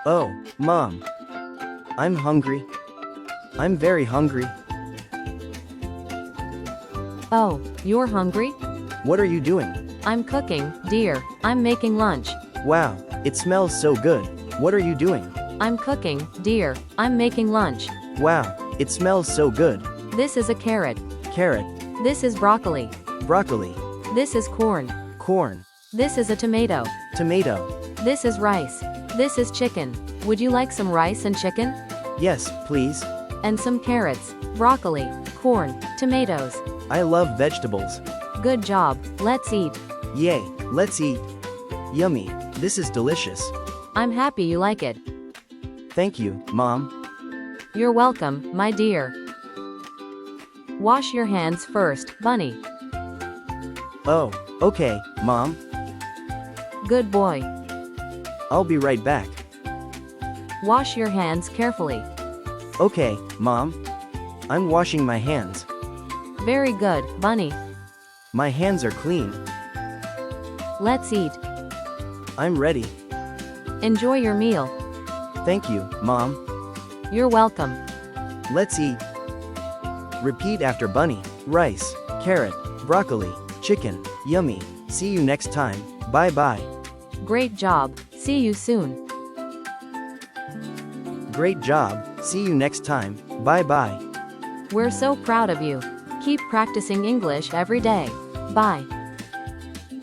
Oh, Mom. I'm hungry. I'm very hungry. Oh, you're hungry? What are you doing? I'm cooking, dear. I'm making lunch. Wow, it smells so good. What are you doing? I'm cooking, dear. I'm making lunch. Wow, it smells so good. This is a carrot. Carrot, This is broccoli. broccoli, This is corn. corn, This is a tomato. tomato. This is rice. This is chicken. Would you like some rice and chicken? Yes, please. And some carrots, broccoli, corn, tomatoes. I love vegetables. Good job. Let's eat. Yay, let's eat. Yummy, this is delicious. I'm happy you like it. Thank you, Mom. You're welcome, my dear. Wash your hands first, bunny. Oh, okay, Mom. Good boy. I'll be right back. Wash your hands carefully. Okay, Mom. I'm washing my hands. Very good, bunny. My hands are clean. Let's eat. I'm ready. Enjoy your meal. Thank you, Mom. You're welcome. Let's eat. Repeat after Bunny. Rice, carrot, broccoli, chicken. Yummy. See you next time. Bye bye. Great job. See you soon. Great job. See you next time. Bye bye. We're so proud of you. Keep practicing English every day. Bye.